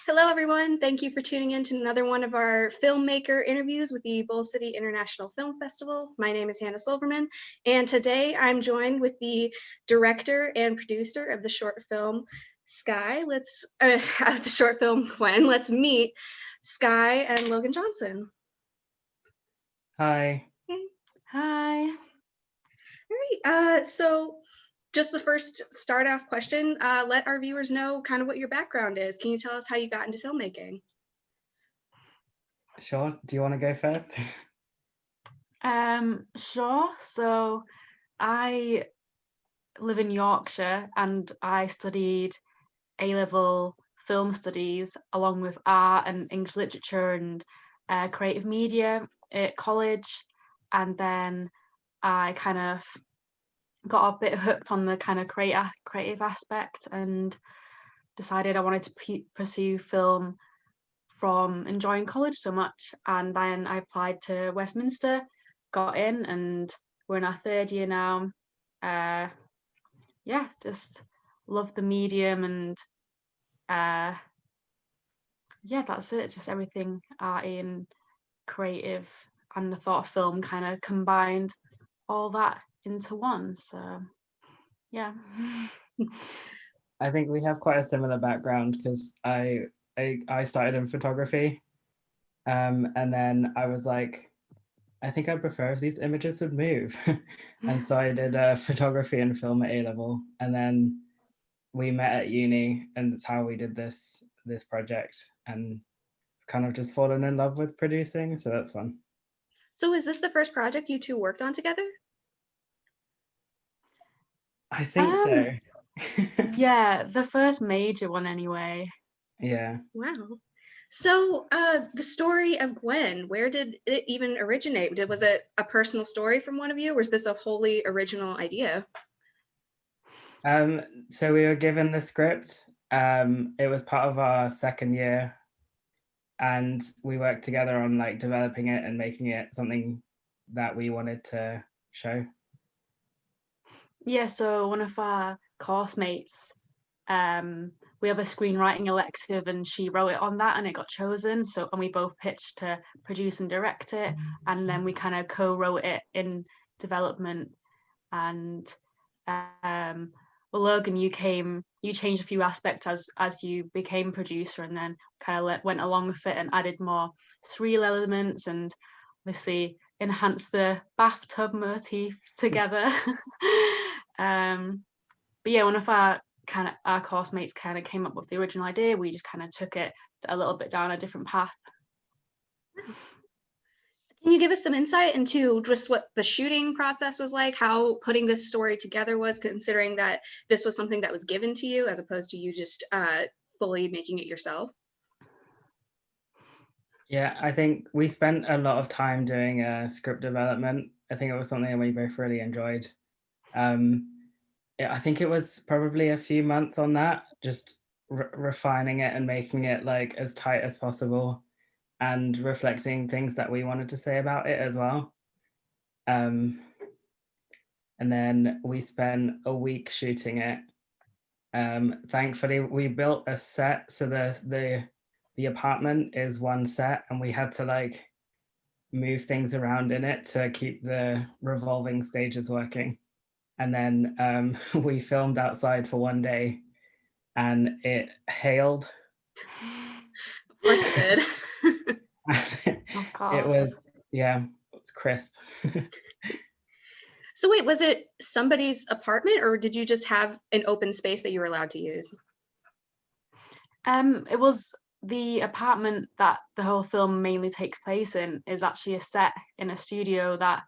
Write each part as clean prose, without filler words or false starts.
Hello, everyone. Thank you for tuning in to another one of our filmmaker interviews with the Bull City International Film Festival. My name is Silverman, and today I'm joined with the director and producer of the short film Skye. Of the short film GWEN. Let's meet Skye and Logan Johnson. Hi. Hi. All right. So just the first start off question, let our viewers know kind of what your background is. Can you tell us how you got into filmmaking? Sure. Do you want to go first? Sure. So I live in Yorkshire and I studied A-level film studies along with art and English literature and creative media at college. And then I kind of got a bit hooked on the kind of creative aspect and decided I wanted to pursue film from enjoying college so much. And then I applied to Westminster, got in, and we're in our third year now. Just love the medium, and that's it. Just everything arty and creative and the thought of film kind of combined all that into one. So yeah. I think we have quite a similar background because I started in photography, and then I was like, I think I prefer if these images would move, and so I did photography and film at A-level, and then we met at uni, and that's how we did this project, and kind of just fallen in love with producing, so that's fun. So is this the first project you two worked on together? I think so. Yeah, the first major one anyway. Yeah. Wow. So the story of GWEN, where did it even originate? Was it a personal story from one of you, or was this a wholly original idea? So we were given the script. It was part of our second year, and we worked together on like developing it and making it something that we wanted to show. Yeah, so one of our course mates, we have a screenwriting elective and she wrote it on that and it got chosen. So, and we both pitched to produce and direct it, and then we kind of co-wrote it in development. And Logan, you changed a few aspects as you became producer, and then kind of went along with it and added more surreal elements and obviously enhanced the bathtub motif together. But yeah, one of our course mates kind of came up with the original idea. We just kind of took it a little bit down a different path. Can you give us some insight into just what the shooting process was like, how putting this story together was, considering that this was something that was given to you as opposed to you just fully making it yourself? Yeah, I think we spent a lot of time doing script development. I think it was something that we both really enjoyed. I think it was probably a few months on that, just refining it and making it like as tight as possible and reflecting things that we wanted to say about it as well. And then we spent a week shooting it. Thankfully, we built a set, so the apartment is one set, and we had to like move things around in it to keep the revolving stages working. And then we filmed outside for one day, and it hailed. Of course it did. Of course. It was crisp. So wait, was it somebody's apartment, or did you just have an open space that you were allowed to use? It was the apartment that the whole film mainly takes place in is actually a set in a studio that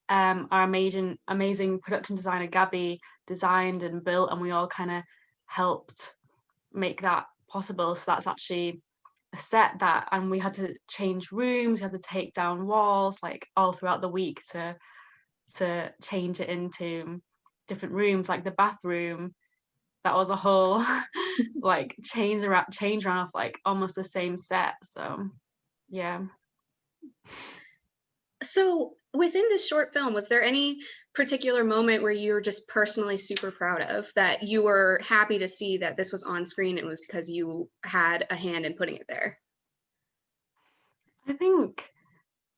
our amazing production designer Gabby designed and built, and we all kind of helped make that possible. So that's actually a set that, and we had to change rooms, we had to take down walls like all throughout the week to change it into different rooms, like the bathroom. That was a whole like change around of like almost the same set. So yeah. So within this short film, was there any particular moment where you were just personally super proud of, that you were happy to see that this was on screen and it was because you had a hand in putting it there? I think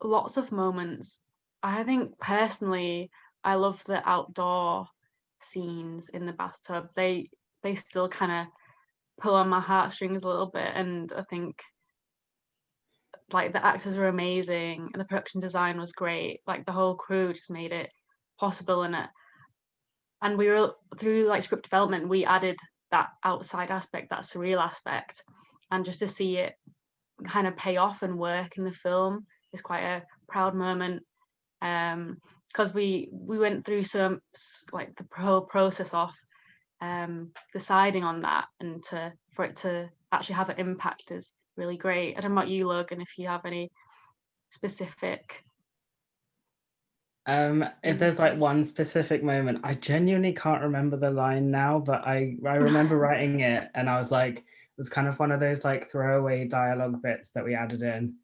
lots of moments. I think personally, I love the outdoor scenes in the bathtub. They still kind of pull on my heartstrings a little bit, and I think like the actors were amazing and the production design was great. Like the whole crew just made it possible in it. And we were through like script development, we added that outside aspect, that surreal aspect, and just to see it kind of pay off and work in the film is quite a proud moment. Because we went through some like the whole process of deciding on that, and for it to actually have an impact is really great. I don't know about you, Logan, if you have any specific. If there's like one specific moment, I genuinely can't remember the line now, but I remember writing it, and I was like, it was kind of one of those like throwaway dialogue bits that we added in.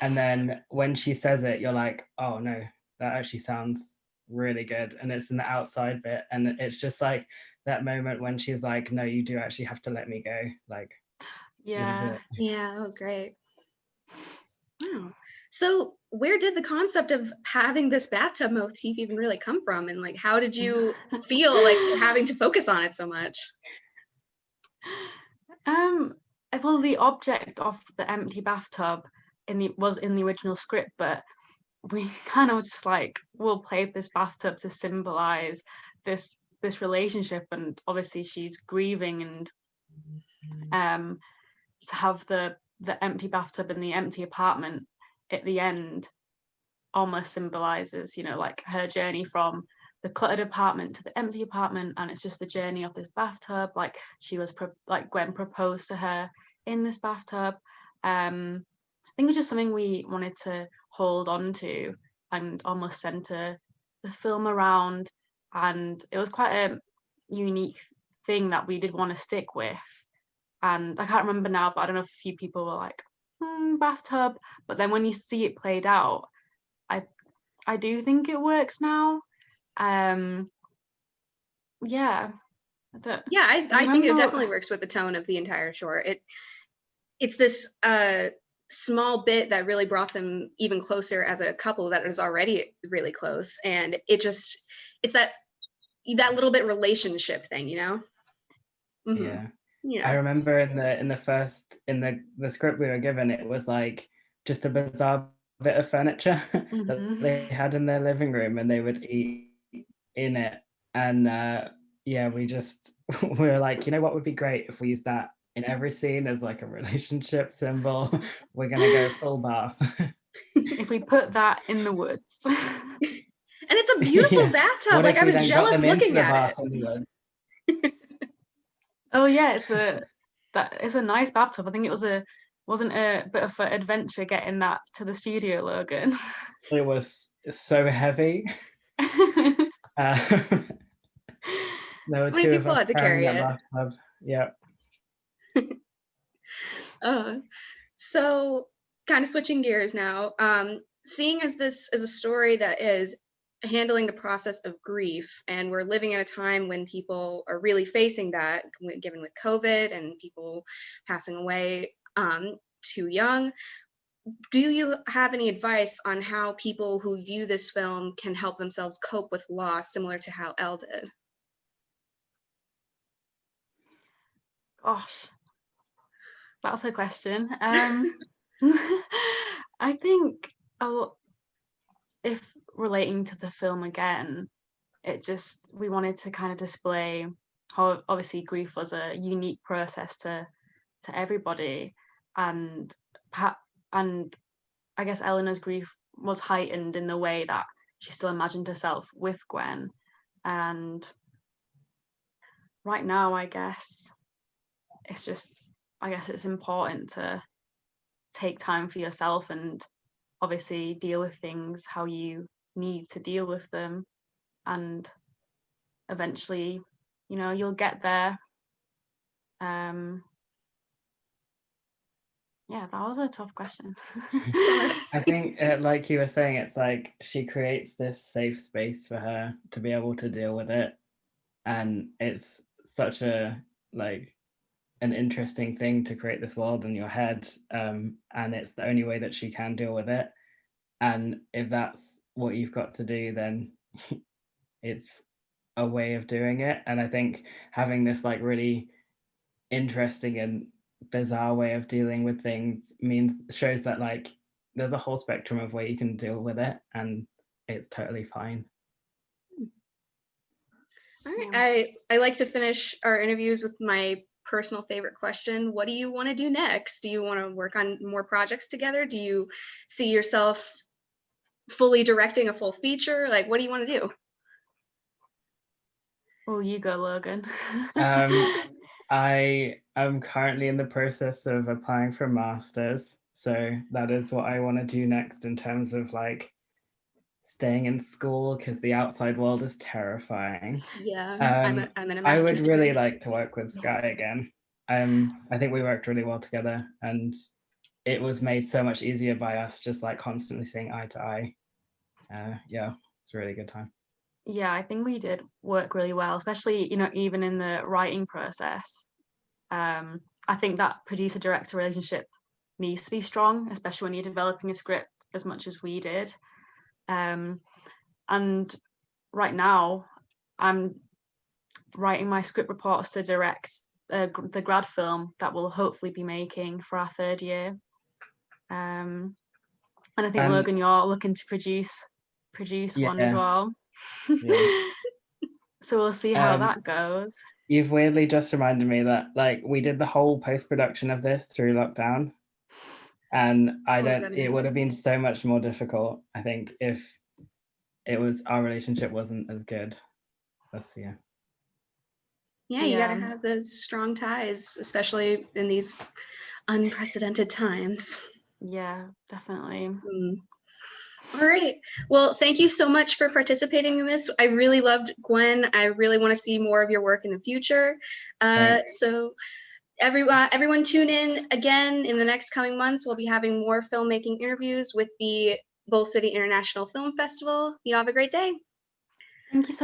And then when she says it, you're like, oh no, that actually sounds really good. And it's in the outside bit. And it's just like that moment when she's like, no, you do actually have to let me go. Like, Yeah. Yeah, that was great. Wow. So where did the concept of having this bathtub motif even really come from? And like, how did you feel like having to focus on it so much? Well, the object of the empty bathtub was in the original script, but we kind of just like, we'll play with this bathtub to symbolize this relationship, and obviously she's grieving, and to have the empty bathtub in the empty apartment at the end almost symbolizes, you know, like her journey from the cluttered apartment to the empty apartment, and it's just the journey of this bathtub. Like she was like Gwen proposed to her in this bathtub. I think it was just something we wanted to hold on to and almost center the film around, and it was quite a unique thing that we did want to stick with. And I can't remember now, but I don't know if a few people were like, bathtub, but then when you see it played out, I do think it works now. Yeah. Yeah, I think it definitely works with the tone of the entire short. It's this small bit that really brought them even closer as a couple that is already really close, and it's that little bit relationship thing, you know. Yeah. I remember in the script we were given, it was like just a bizarre bit of furniture that they had in their living room, and they would eat in it. And yeah, we were like, you know what would be great if we used that in every scene as like a relationship symbol. We're gonna go full bath. If we put that in the woods. And it's a beautiful bathtub. Like I was jealous looking at it. Oh yeah, it's a nice bathtub. I think it wasn't a bit of an adventure getting that to the studio, Logan. It was so heavy. There were two of us to carry it. Bathtub. Yeah. So kind of switching gears now, seeing as this is a story that is handling the process of grief, and we're living in a time when people are really facing that, given with COVID and people passing away too young, do you have any advice on how people who view this film can help themselves cope with loss, similar to how Elle did? Gosh, that's a question. I think if relating to the film again, we wanted to kind of display how obviously grief was a unique process to everybody, and I guess Eleanor's grief was heightened in the way that she still imagined herself with Gwen. And right now, I guess it's important to take time for yourself and obviously deal with things how you need to deal with them, and eventually, you know, you'll get there. Yeah, that was a tough question. I think, like you were saying, it's like she creates this safe space for her to be able to deal with it, and it's such a like an interesting thing to create this world in your head, and it's the only way that she can deal with it. And if that's what you've got to do, then it's a way of doing it. And I think having this like really interesting and bizarre way of dealing with things shows that like there's a whole spectrum of way you can deal with it, and it's totally fine. All right, I like to finish our interviews with my personal favorite question. What do you want to do next? Do you want to work on more projects together? Do you see yourself fully directing a full feature? Like, what do you want to do? Oh, you go, Logan. I am currently in the process of applying for a master's, so that is what I want to do next in terms of like staying in school, because the outside world is terrifying. Yeah, I'm in a I would master's really degree. like to work with Skye again. I think we worked really well together, and it was made so much easier by us just like constantly seeing eye to eye. Yeah, it's a really good time. Yeah, I think we did work really well, especially, even in the writing process. I think that producer-director relationship needs to be strong, especially when you're developing a script as much as we did. And right now, I'm writing my script reports to direct the grad film that we'll hopefully be making for our third year. And I think, Logan, you're looking to produce one as well. Yeah. So we'll see how that goes. You've weirdly just reminded me that like we did the whole post-production of this through lockdown, and it would have been so much more difficult, I think, if our relationship wasn't as good. Yeah, you gotta have those strong ties, especially in these unprecedented times. Yeah, definitely. All right. Well, thank you so much for participating in this. I really loved GWEN. I really want to see more of your work in the future. So everyone tune in again in the next coming months. We'll be having more filmmaking interviews with the Bull City International Film Festival. You have a great day. Thank you so